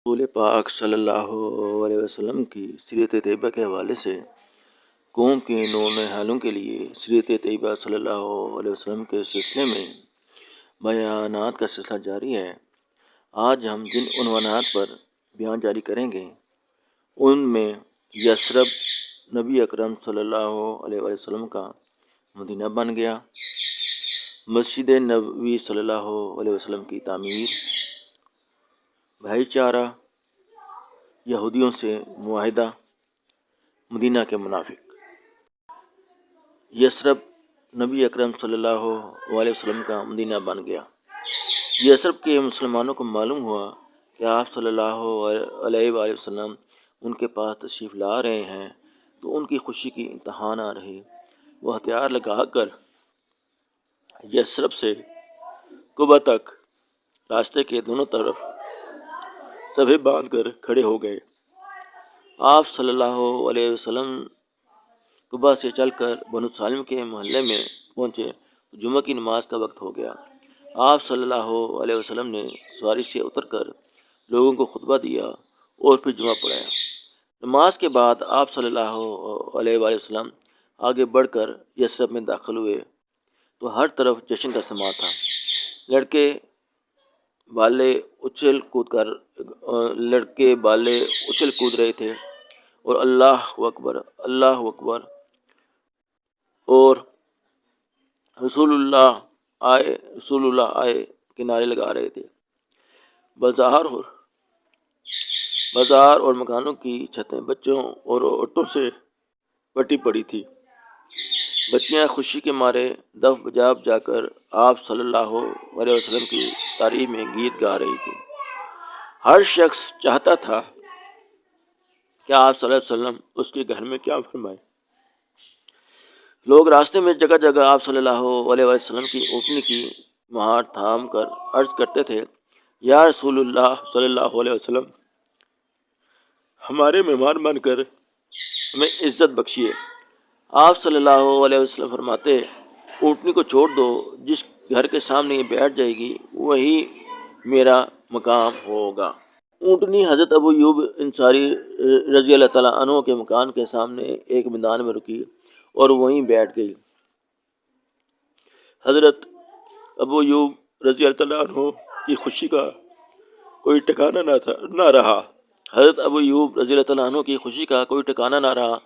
رسول پاک صلی اللہ علیہ وسلم کی سیرت طیبہ کے حوالے سے قوم کے نونہالوں کے لیے سیرت طیبہ صلی اللہ علیہ وسلم کے سلسلے میں بیانات کا سلسلہ جاری ہے۔ آج ہم جن عنوانات پر بیان جاری کریں گے ان میں یثرب نبی اکرم صلی اللہ علیہ وسلم کا مدینہ بن گیا، مسجد نبوی صلی اللہ علیہ وسلم کی تعمیر، بھائی چارہ، یہودیوں سے معاہدہ، مدینہ کے منافق۔ یثرب نبی اکرم صلی اللہ علیہ وسلم کا مدینہ بن گیا۔ یثرب کے مسلمانوں کو معلوم ہوا کہ آپ صلی اللہ علیہ وسلم ان کے پاس تشریف لا رہے ہیں تو ان کی خوشی کی انتہا نہ رہی۔ وہ ہتھیار لگا کر یثرب سے قبا تک راستے کے دونوں طرف صفیں باندھ کر کھڑے ہو گئے۔ آپ صلی اللہ علیہ وسلم قبا سے چل کر بنو سالم کے محلے میں پہنچے تو جمعہ کی نماز کا وقت ہو گیا۔ آپ صلی اللہ علیہ وسلم نے سواری سے اتر کر لوگوں کو خطبہ دیا اور پھر جمعہ پڑھایا۔ نماز کے بعد آپ صلی اللہ علیہ وسلم آگے بڑھ کر یثرب میں داخل ہوئے تو ہر طرف جشن کا سماں تھا۔ لڑکے بالے اچھل کود رہے تھے اور اللہ اکبر اور رسول اللہ آئے کے نعرے لگا رہے تھے۔ بازار اور مکانوں کی چھتیں بچوں اور عورتوں سے پٹی پڑی تھی۔ بچیاں خوشی کے مارے دف بجا کر آپ صلی اللہ علیہ وسلم کی تعریف میں گیت گا رہی تھی۔ ہر شخص چاہتا تھا کہ آپ صلی اللہ علیہ وسلم اس کے گھر میں کیا فرمائے۔ لوگ راستے میں جگہ جگہ آپ صلی اللہ علیہ وسلم کی اونٹنی کی مہار تھام کر عرض کرتے تھے، یا رسول اللہ صلی اللہ علیہ وسلم، ہمارے مہمان بن کر ہمیں عزت بخشیے۔ آپ صلی اللہ علیہ وسلم فرماتے، اونٹنی کو چھوڑ دو، جس گھر کے سامنے یہ بیٹھ جائے گی وہی میرا مقام ہوگا۔ اونٹنی حضرت ابو ایوب انصاری رضی اللہ تعالیٰ عنہ کے مکان کے سامنے ایک میدان میں رکی اور وہیں بیٹھ گئی۔ حضرت ابو ایوب رضی اللہ تعالیٰ عنہ کی خوشی کا کوئی ٹھکانہ نہ رہا۔ حضرت ابو ایوب رضی اللہ تعالیٰ عنہ کی خوشی کا کوئی ٹھکانہ نہ رہا۔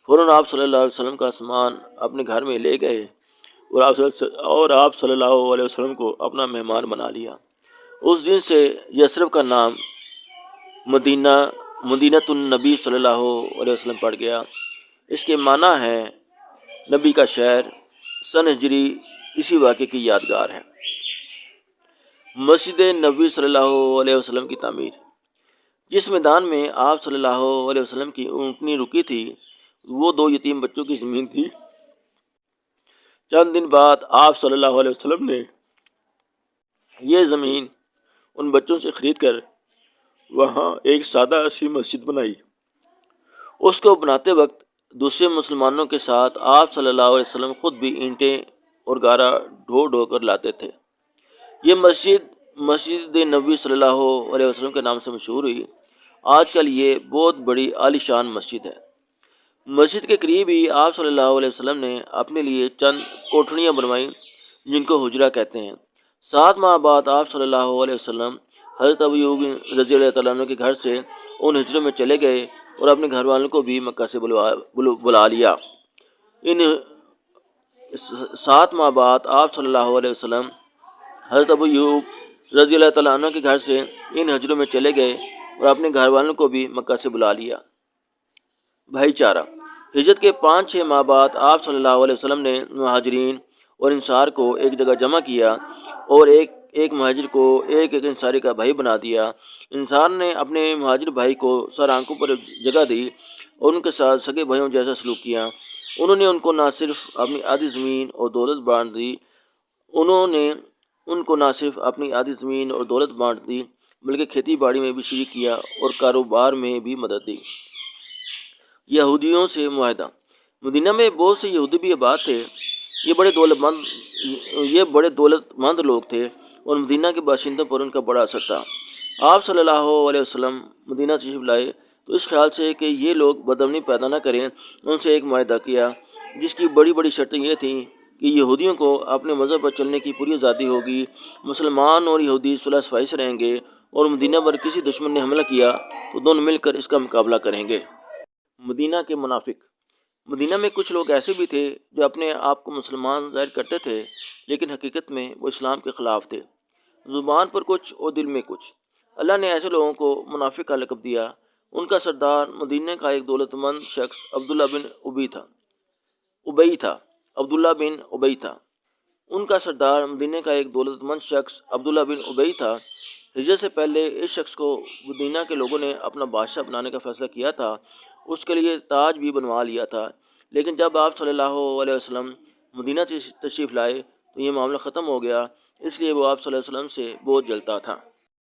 فوراً آپ صلی اللہ علیہ وسلم کا سامان اپنے گھر میں لے گئے اور آپ صلی اللہ علیہ وسلم کو اپنا مہمان بنا لیا۔ اس دن سے یثرب کا نام مدینۃ النبی صلی اللہ علیہ وسلم پڑ گیا۔ اس کے معنی ہے نبی کا شہر۔ سن ہجری اسی واقعے کی یادگار ہے۔ مسجد نبوی صلی اللہ علیہ وسلم کی تعمیر۔ جس میدان میں آپ صلی اللہ علیہ وسلم کی اونٹنی رکی تھی وہ 2 یتیم بچوں کی زمین تھی۔ چند دن بعد آپ صلی اللہ علیہ وسلم نے یہ زمین ان بچوں سے خرید کر وہاں ایک سادہ سی مسجد بنائی۔ اس کو بناتے وقت دوسرے مسلمانوں کے ساتھ آپ صلی اللہ علیہ وسلم خود بھی اینٹیں اور گارا ڈھو کر لاتے تھے۔ یہ مسجد نبوی صلی اللہ علیہ وسلم کے نام سے مشہور ہوئی۔ آج کل یہ بہت بڑی عالی شان مسجد ہے۔ مسجد کے قریب ہی آپ صلی اللہ علیہ وسلم نے اپنے لیے چند کوٹھڑیاں بنوائیں جن کو حجرہ کہتے ہیں۔ 7 ماہ بعد آپ صلی اللہ علیہ وسلم حضرت ابو ایوب رضی اللہ تعالیٰ عنہ کے گھر سے ان حجروں میں چلے گئے اور اپنے گھر والوں کو بھی مکہ سے بلا لیا۔ 7 ماہ بعد آپ صلی اللہ علیہ وسلم حضرت ابو ایوب رضی اللہ تعالیٰ عنہ کے گھر سے ان حجروں میں چلے گئے اور اپنے گھر والوں کو بھی مکہ سے بلا لیا۔ بھائی چارہ۔ ہجرت کے 5-6 ماہ بعد آپ صلی اللہ علیہ وسلم نے مہاجرین اور انصار کو ایک جگہ جمع کیا اور ایک مہاجر کو ایک انصاری کا بھائی بنا دیا۔ انصار نے اپنے مہاجر بھائی کو سر آنکھوں پر جگہ دی اور ان کے ساتھ سگے بھائیوں جیسا سلوک کیا۔ انہوں نے ان کو نہ صرف اپنی آدھی زمین اور دولت بانٹ دی بلکہ کھیتی باڑی میں بھی شریک کیا اور کاروبار میں بھی مدد دی۔ یہودیوں سے معاہدہ۔ مدینہ میں بہت سے یہودی بھی آباد تھے۔ یہ بڑے دولت مند لوگ تھے اور مدینہ کے باشندوں پر ان کا بڑا اثر تھا۔ آپ صلی اللہ علیہ وسلم مدینہ تشریف لائے تو اس خیال سے کہ یہ لوگ بدامنی پیدا نہ کریں ان سے ایک معاہدہ کیا، جس کی بڑی بڑی شرطیں یہ تھیں کہ یہودیوں کو اپنے مذہب پر چلنے کی پوری آزادی ہوگی، مسلمان اور یہودی صلح صفائی سے رہیں گے، اور مدینہ پر کسی دشمن نے حملہ کیا تو دونوں مل کر اس کا مقابلہ کریں گے۔ مدینہ کے منافق۔ مدینہ میں کچھ لوگ ایسے بھی تھے جو اپنے آپ کو مسلمان ظاہر کرتے تھے، لیکن حقیقت میں وہ اسلام کے خلاف تھے، زبان پر کچھ اور دل میں کچھ۔ اللہ نے ایسے لوگوں کو منافق کا لقب دیا۔ ان کا سردار مدینہ کا ایک دولت مند شخص عبداللہ بن ابی تھا۔ عبداللہ بن ابی تھا ان کا سردار مدینہ کا ایک دولت مند شخص عبداللہ بن ابی تھا۔ ہجرت سے پہلے اس شخص کو مدینہ کے لوگوں نے اپنا بادشاہ بنانے کا فیصلہ کیا تھا، اس کے لیے تاج بھی بنوا لیا تھا، لیکن جب آپ صلی اللہ علیہ وسلم مدینہ تشریف لائے تو یہ معاملہ ختم ہو گیا، اس لیے وہ آپ صلی اللہ علیہ وسلم سے بہت جلتا تھا۔